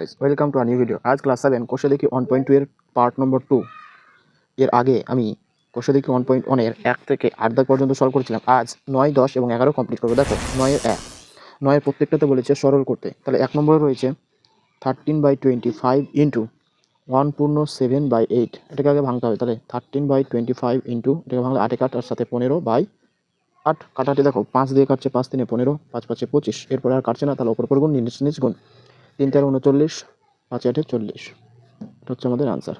Guys, welcome to a new video. আজ class 7 কোষে দেখি 1.2 এর পার্ট নম্বর 2 এর আগে আমি কোষে দেখি 1.1 এর 1 থেকে 8 দাগ পর্যন্ত সলভ করেছিলাম। আজ 9, 10 এবং 11 কমপ্লিট করবো। দেখো 9 এর 1, 9 এর প্রত্যেকটাতে বলেছে সরল করতে। তাহলে 1 নম্বরে রয়েছে 13/25 ইন্টু 1/7/8। এটাকে আগে ভাঙতে হবে। তাহলে 13/25 ইন্টু এটাকে ভাঙলে 8 কাট, আর সাথে 15/8 কাটাটি দেখো 5 দিয়ে কাটছে, 5 3 15, 5 5 25। এরপরে আর কাটছে না, তাহলে ওপর গুণ, নিচ গুণ, 3 4 39, 5 8 40। এটা হচ্ছে আমাদের আনসার।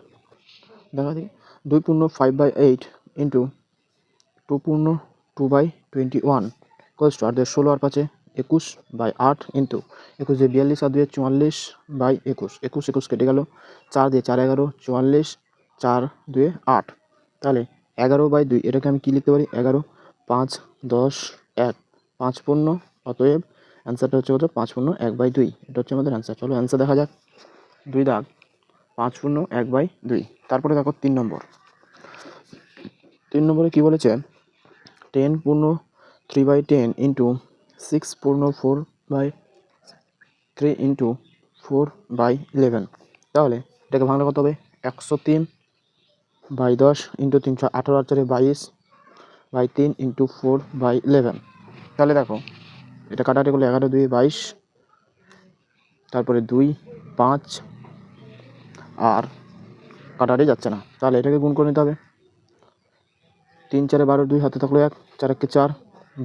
দেখা দিই 2/5/8 ইন্টু 2/2/21 ইকুয়ালস টু 8 16 আর 5 21/8 ইন্টু 21 দিয়ে 42 আর 2 44/21, 21 কেটে গেল, 4 দিয়ে 4 11 44, 4 2 8। তাহলে 11/2 এটাকে আমি কি লিখতে পারি? 11 5 10 1 5 15, অতএব অ্যান্সারটা হচ্ছে কত? 5/1/2। এটা হচ্ছে আমাদের অ্যান্সার। চলো অ্যান্সার দেখা যাক। 2 দাগ 5/1/2। তারপরে দেখো 3 নম্বর। 3 নম্বরে কি বলেছে? 10/3/10 ইন্টু 6/4/3 ইন্টু 4/11। তাহলে এটাকে ভাঙলে কত হবে? 103/10 ইন্টু 3 18 আর 4 22/3 ইন্টু 4/11। তাহলে দেখো এটা কাটাকাটি করলে 11 2 22, তারপরে 2 5, আর কাটাকাটি যাচ্ছে না, তাহলে এটাকে গুণ করে নিতে হবে। 3 4 12, 2 হাতে থাকলো 1, 4 1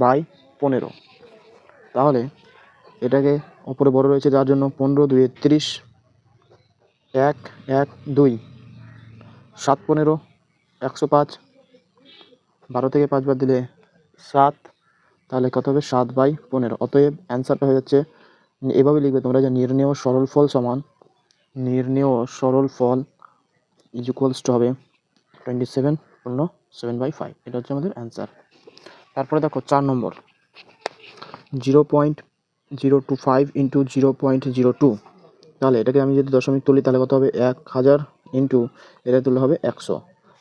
4/15। তাহলে এটাকে ওপরে বড় রয়েছে যার জন্য 15 2 30, 1 1 2, 7 15 105, 12 থেকে 5 বাদ দিলে 7, তাহলে কত হবে? 7/15। অতএব অ্যান্সারটা হয়ে যাচ্ছে, এভাবে লিখবে তোমরা, যে নির্ণেয় সরল ফল সমান, নির্ণেয় সরল ফল ইজ ইকুয়ালস টু হবে 27/7/5। এটা হচ্ছে আমাদের অ্যান্সার। তারপরে দেখো 4 নম্বর 0.025 ইন্টু 0.02। তাহলে এটাকে আমি যদি দশমিক তুলি তাহলে কত হবে? 1000 ইন্টু এটা তুললে হবে 100।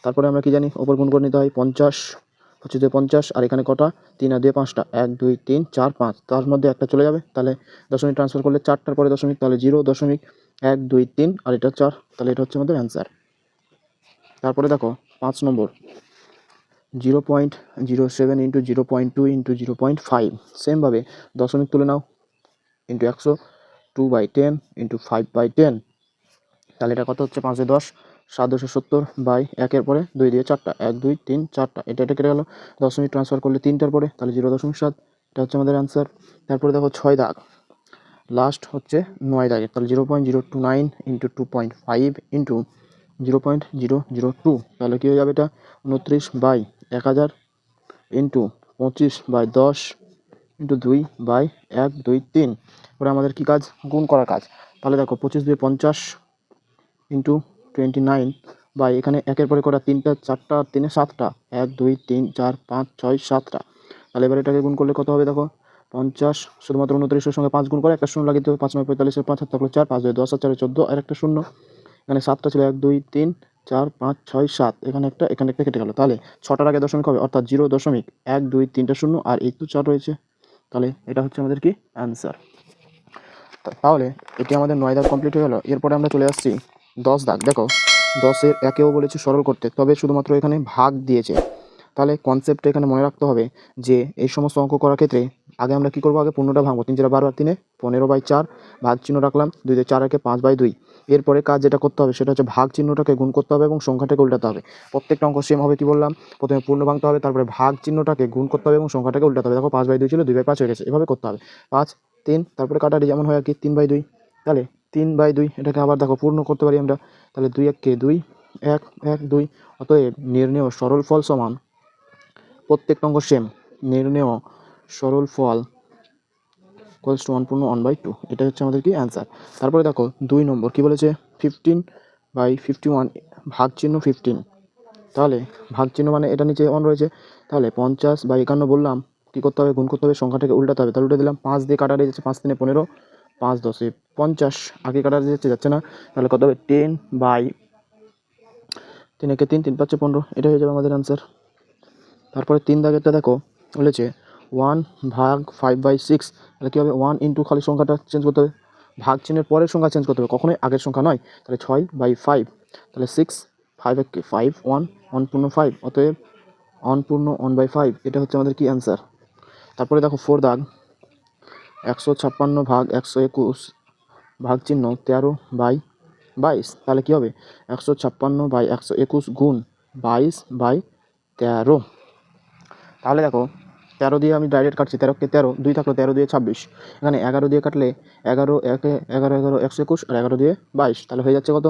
তারপরে আমরা কি জানি? ওপর গুণ করে নিতে হয়। 50 হচ্ছে 50, আর এখানে কটা? 3 আর 2 5টা, 1 2 3 4 5, তার মধ্যে একটা চলে যাবে। তাহলে দশমিক ট্রান্সফার করলে 4টার পরে দশমিক, তাহলে 0.1 2 3, আর এটা 4। তাহলে এটা হচ্ছে আমাদের অ্যান্সার। তারপরে দেখো 5 নম্বর 0.07 ইন্টু 0.2 ইন্টু 0.5। সেমভাবে দশমিক তুলে নাও, ইন্টু 100, 2/10 ইন্টু 5/10। তাহলে এটা কত হচ্ছে? 5 10, 7 10 70/1 পরে 2 দিয়ে 4টা, 1 2 3 4টা, এটা কেটে গেল। দশমিক ট্রান্সফার করলে 3টার পরে, তাহলে 0.7। এটা হচ্ছে আমাদের অ্যান্সার। তারপরে দেখো 6 দাগ, লাস্ট হচ্ছে 9 দাগে। তাহলে 0.029 ইন্টু 2.5 ইন্টু 0.002। তাহলে কী হয়ে যাবে? এটা 29/1000 ইন্টু 25/10 ইন্টু 2/1 2 3। এবার আমাদের কী কাজ? গুণ করার কাজ। তাহলে দেখো 25 2 50 ইন্টু 29, বা এখানে 1-এর পরে করা 3টা 4টা 3 7টা, 1 2 3 4 5 6 7টা। তাহলে এবার এটাকে গুণ করলে কত হবে? দেখো 50, শুধুমাত্র 29-এর সঙ্গে 5 গুণ করে একটা শূন্য লাগিয়ে দেবে। 5 9 45, 5 হাত থাকলো 4, 5 2 10 আর 4 14, আর একটা শূন্য। এখানে 7টা ছিল, 1 2 3 4 5 6 7, এখানে একটা কেটে গেল। তাহলে 6টার আগে দশমিক হবে, অর্থাৎ 0.1 2 3টা শূন্য, আর এই তো 4 রয়েছে। তাহলে এটা হচ্ছে আমাদের কি? অ্যান্সার। তাহলে এটি আমাদের 9 দাগ কমপ্লিট হয়ে গেল। এরপরে আমরা চলে আসছি 10 দাগ। দেখো 10-এর 1-এও বলেছে সরল করতে, তবে শুধুমাত্র এখানে ভাগ দিয়েছে। তাহলে কনসেপ্টটা এখানে মনে রাখতে হবে যে এই সমস্ত অঙ্ক করার ক্ষেত্রে আগে আমরা কী করবো? আগে পূর্ণটা ভাঙবো। 3 4 12 আর 3 15/4, ভাগ চিহ্ন রাখলাম। 2 দিয়ে 4 একে 5/2। এরপরে কাজ যেটা করতে হবে সেটা হচ্ছে ভাগ চিহ্নটাকে গুণ করতে হবে এবং সংখ্যাটাকে উল্টাতে হবে। প্রত্যেকটা অঙ্ক সেম হবে। কি বললাম? প্রথমে পূর্ণ ভাঙতে হবে, তারপরে ভাগ চিহ্নটাকে গুণ করতে হবে এবং সংখ্যাটাকে উল্টাতে হবে। দেখো 5/2 ছিল, 2/5 হয়ে গেছে। এভাবে করতে হবে। 5 3, তারপরে কাটাটি যেমন হয় আর কি, 3/2। তাহলে 3/2 এটাকে আবার দেখো পূর্ণ করতে পারি আমরা। তাহলে 2 1 কে 2, 1 1 2। অতএব নির্ণেয় সরল ফল সমান, প্রত্যেকটা অঙ্ক সেম, নির্ণেয় সরল ফল ইকুয়ালস টু 1/1/2। এটা হচ্ছে আমাদের কি? অ্যান্সার। তারপরে দেখো 2 নম্বর কি বলেছে? 15/51 ভাগ চিহ্ন 15। তাহলে ভাগ চিহ্ন মানে এটা নিচে 1 রয়েছে। তাহলে 50/51 বললাম, কী করতে হবে? গুণ করতে হবে, সংখ্যাটাকে উল্টাতে হবে। তাহলে উল্টে দিলাম। 5 দিয়ে কাটারে যাচ্ছে, 5 3 15, 5 10 50, আগে কাটারে যাচ্ছে না। তাহলে কত হবে? 10/3 1 3 3 5 15। এটা হয়ে যাবে আমাদের অ্যান্সার। তারপরে 3 দাগেরটা দেখো বলেছে 1/5/6। তাহলে কী হবে? 1 ইন্টু খালি সংখ্যাটা চেঞ্জ করতে হবে, ভাগ চিহ্নের পরের সংখ্যা চেঞ্জ করতে হবে, কখনোই আগের সংখ্যা নয়। তাহলে 6/5, তাহলে 6, 5 1, 1/5, অতএব 1/5, এটা হচ্ছে আমাদের কি অ্যান্সার। তারপরে দেখো 4 দাগ, 156 ভাগ 121 ভাগ চিহ্ন 13/22, তাহলে কী হবে 156/121 গুণ 22/13। তাহলে দেখো 13 দিয়ে আমি ডাইরেক্ট কাটছি, 13কে 13, 2 থাকলো, 13 দিয়ে 26, এখানে 11 দিয়ে কাটলে 11 একে 11 11 121 আর 11 দিয়ে 22, তাহলে হয়ে যাচ্ছে কত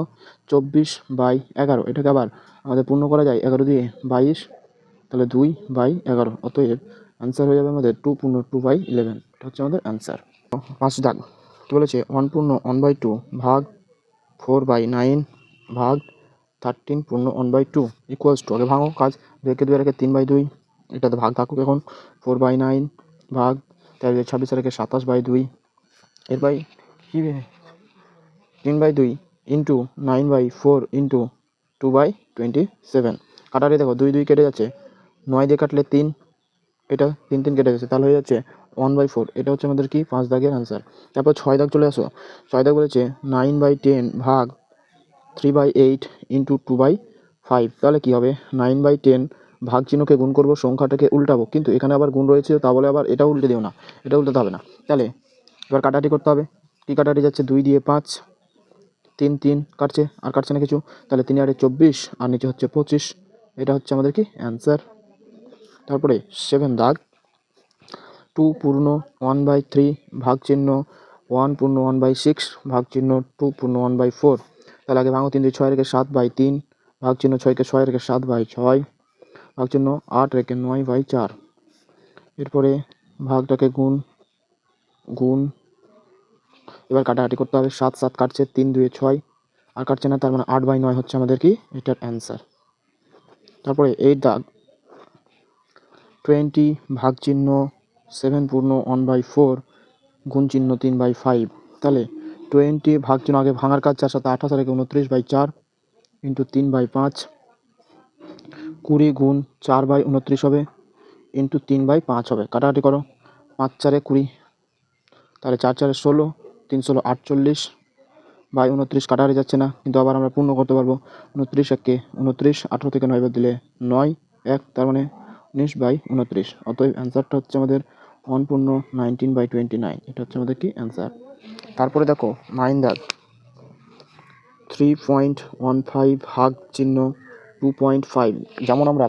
24/11। এটাকে আবার আমাদের পূর্ণ করা যায় 11 দিয়ে 22, তাহলে 2/11, অতএব অ্যান্সার হয়ে যাবে আমাদের 2 পূর্ণ 2/11, এটা হচ্ছে আমাদের অ্যান্সার। 5 দাগ কী বলেছে 1 পূর্ণ 1/2 ভাগ 4/9 ভাগ 13 পূর্ণ 1/2 ইকুয়ালস টু, আগে ভাঙো কাজ, 2 2 রেখে 3/2, এটাতে ভাগ থাকুক এখন 4/9 ভাগ 26 রেখে 27/2, এর বাই কী 3/2 ইন্টু 9/4 ইন্টু 2/27। কাটারে দেখো 2 2 কেটে যাচ্ছে, 9 দিয়ে কাটলে 3, এটা 3 3 কেটে গেছে, তাহলে হয়ে যাচ্ছে 1/4, এটা হচ্ছে আমাদের কি 5 দাগের অ্যান্সার। তারপর 6 দাগ চলে আসো, 6 দাগ বলেছে 9/10 ভাগ 3/8 ইন্টু 2/5, তাহলে কী হবে 9/10 ভাগ চিহ্নকে গুণ করবো, সংখ্যাটাকে উল্টাবো, কিন্তু এখানে আবার গুণ রয়েছে, তা বলে আবার এটা উল্টে দিও না, এটা উল্টাতে হবে না। তাহলে এবার কাটাটি করতে হবে, কী কাটাটি যাচ্ছে 2 দিয়ে 5, 3 3 কাটছে, আর কাটছে না কিছু, তাহলে 3 আর 24 আর নিচে হচ্ছে 25, এটা হচ্ছে আমাদের কি অ্যান্সার। তারপরে 7 দাগ 2 পূর্ণ 1/3 ভাগ চিহ্ন 1 পূর্ণ 1/6 ভাগ চিহ্ন 2 পূর্ণ 1/4, তাহলে আগে ভাঙো 3 2 6 রেখে 7/3 ভাগ চিহ্ন 6কে 6 রেখে 7/6 ভাগ চিহ্ন 8 রেখে 9/4, এরপরে ভাগটাকে গুণ গুণ, এবার কাটাকাটি করতে হবে, 7 7 কাটছে, 3 2 6 আর কাটছে না, তার মানে 8/9 হচ্ছে আমাদের কি এটার অ্যান্সার। তারপরে 8 দাগ 20 ভাগ চিহ্ন 7 পূর্ণ 1/4 গুণ চিহ্ন 3/5, তাহলে 20 ভাগ চিহ্ন আগে ভাঙার কাজ, 4 7 28 রেখে 29/4 ইন্টু 3/5, 20 গুণ 4/29 হবে ইন্টু 3/5 হবে, কাটাকাটি করো, 5 4 20, তাহলে 4 4 16, 3 16 48 29, কাটাকাটি যাচ্ছে না, কিন্তু আবার আমরা পূর্ণ করতে পারবো, 29 একে 29, 18 থেকে 9 বাদ দিলে 9 1, তার মানে 19/29, অতএব অ্যান্সারটা হচ্ছে আমাদের 1 পূর্ণ 19/29, এটা হচ্ছে আমাদের কি অ্যান্সার। তারপরে দেখো 9 দাগ 3.15 ভাগ চিহ্ন 2.5, যেমন আমরা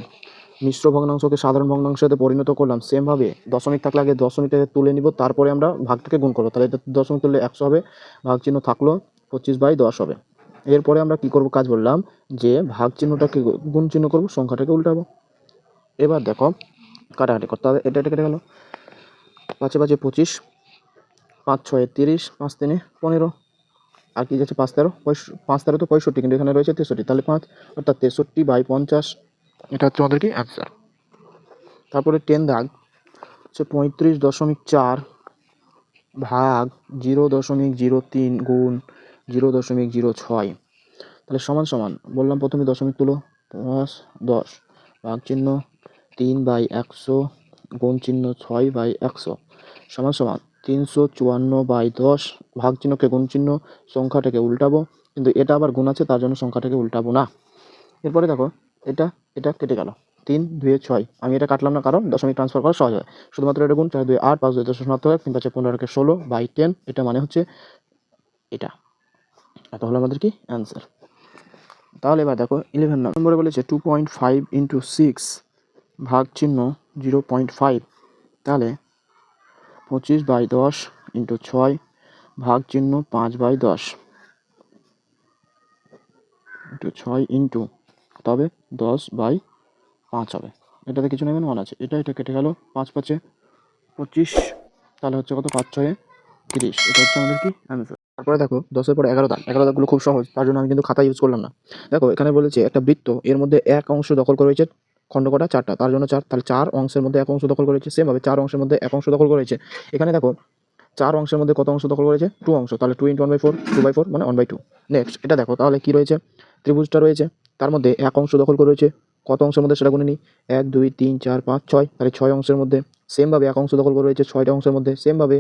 মিশ্র ভগ্নাংশকে সাধারণ ভগ্নাংশতে পরিণত করলাম, সেমভাবে দশমিক থাকলে আগে দশমিকটাকে তুলে নিব, তারপরে আমরা ভাগটাকে গুণ করবো, তাহলে এটা দশমিক তুললে 100 হবে, ভাগ চিহ্ন থাকলো 25/10 হবে। এরপরে আমরা কি করব, কাজ বললাম যে ভাগ চিহ্নটাকে গুণ চিহ্ন করব, সংখ্যাটাকে উল্টাবো। এবার দেখো কাটাকাটি করতে হবে, এটা কেটে গেল, 5 5 25, 5 6 30, 5 3 15, আর কি যাচ্ছে 5 13, 5 13 তো 65, কিন্তু এখানে রয়েছে 63, তাহলে 5 অর্থাৎ 63/50, এটা হচ্ছে আমাদের কি অ্যান্সার। তারপরে 10 দাগ হচ্ছে 35.4 ভাগ 0.03 গুণ 0.06, তাহলে সমান সমান বললাম প্রথমে দশমিক তুলো, 10 ভাগ চিহ্ন 3/100 গুণ চিহ্ন 6/100 সমান সমান 354/10, ভাগ চিহ্নকে গুণ চিহ্ন, সংখ্যাটাকে উল্টাবো, কিন্তু এটা আবার গুণ আছে, তার জন্য সংখ্যাটাকে উল্টাবো না। এরপরে দেখো এটা এটা কেটে গেল, 3 2 6, আমি এটা কাটলাম না, কারণ দশমিক ট্রান্সফার করা সহজ হয়, শুধুমাত্র এটা গুণ, 4 2 8, 5 2 10 হয়, 3 5 15 16/10, এটা মানে হচ্ছে এটা, এত হলো আমাদের কি অ্যান্সার। তাহলে এবার দেখো 11 নম্বরে বলেছে 2.5 ইন্টু 6 ভাগ চিহ্ন 0.5, তাহলে 25/10 ইন্টু 6 ভাগ চিহ্ন 5/10 ইন্টু 6 ইন্টু, তবে 10/5 হবে, এটাতে কিছু নেই, মানে 1 আছে, এটা কেটে গেল, 5 5 25, তাহলে হচ্ছে কত 5 6 30, এটা হচ্ছে আমাদের কি অ্যান্সার। তারপরে দেখো 10-এর পরে 11 দাগ, 11 দাগগুলো খুব সহজ, তার জন্য আমি কিন্তু খাতা ইউজ করলাম না। দেখো এখানে বলেছে একটা বৃত্ত, এর মধ্যে এক অংশ দখল করে রয়েছে খণ্ড কটা 4টা, তার জন্য 4, তাহলে 4 অংশের মধ্যে এক অংশ দখল করেছে, সেমভাবে 4 অংশের মধ্যে এক অংশ দখল করেছে। এখানে দেখো 4 অংশের মধ্যে কত অংশ দখল করেছে, 2 অংশ, তাহলে 2 × 1/4, 2/4 মানে 1/2। নেক্সট এটা দেখো, তাহলে কি রয়েছে, ত্রিভুজটা রয়েছে, তার মধ্যে এক অংশ দখল করে রয়েছে, কত অংশের মধ্যে সেটা গুনে নিই, 1 2 3 4 5 6, তাহলে 6 অংশের মধ্যে, সেমভাবে এক অংশ দখল করে রয়েছে 6টা অংশের মধ্যে, সেমভাবে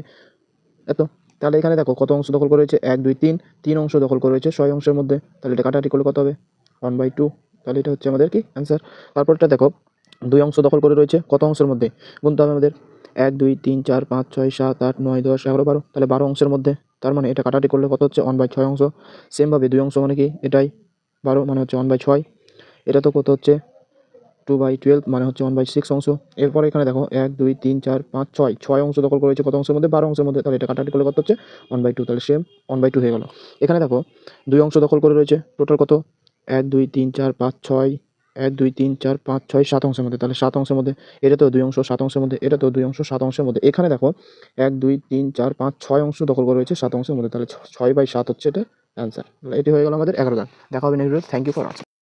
এত, তাহলে এখানে দেখো কত অংশ দখল করে রয়েছে, 1 2 3, 3 অংশ দখল করে রয়েছে 6 অংশের মধ্যে। তাহলে এটা কাটাকাটি করলে কত হবে, 1/2। তাহলে এটা হচ্ছে আমাদের কি অ্যান্সার। তারপরটা দেখো 2 অংশ দখল করে রয়েছে কত অংশের মধ্যে, গুনতে হবে আমাদের 1 2 3 4 5 6 7 8 9 10 11 12, তাহলে 12 অংশের মধ্যে। তার মানে এটা কাটাকাটি করলে কত হচ্ছে, 1/6 অংশ। সেমভাবে 2 অংশ মানে কি, এটাই 12 মানে হচ্ছে 1/6। এটা তো কত হচ্ছে 2/12 মানে হচ্ছে 1/6 অংশ। এরপরে এখানে দেখো 1 2 3 4 5 6, 6 অংশ দখল করে রয়েছে কত অংশের মধ্যে, 12 অংশের মধ্যে। তাহলে এটা কাটাকাটি করলে কত হচ্ছে, 1/2। তাহলে সেম 1/2 হয়ে গেল। এখানে দেখো 2 অংশ দখল করে রয়েছে, টোটাল কত, 1 2 3 4 5 6, 1 2 3 4 5 6 7 অংশের মধ্যে। তাহলে 7 অংশের মধ্যে, এটা তো 2 অংশ 7 অংশের মধ্যে, এটা তো 2 অংশ 7 অংশের মধ্যে। এখানে দেখো 1 2 3 4 5 6 অংশ দখল করে রয়েছে 7 অংশের মধ্যে। তাহলে 6/7 হচ্ছে এটা অ্যান্সার। এটি হয়ে গেল আমাদের 11 দাগ। দেখা হবে নেক্সট ভিডিওতে। Thank you for watching.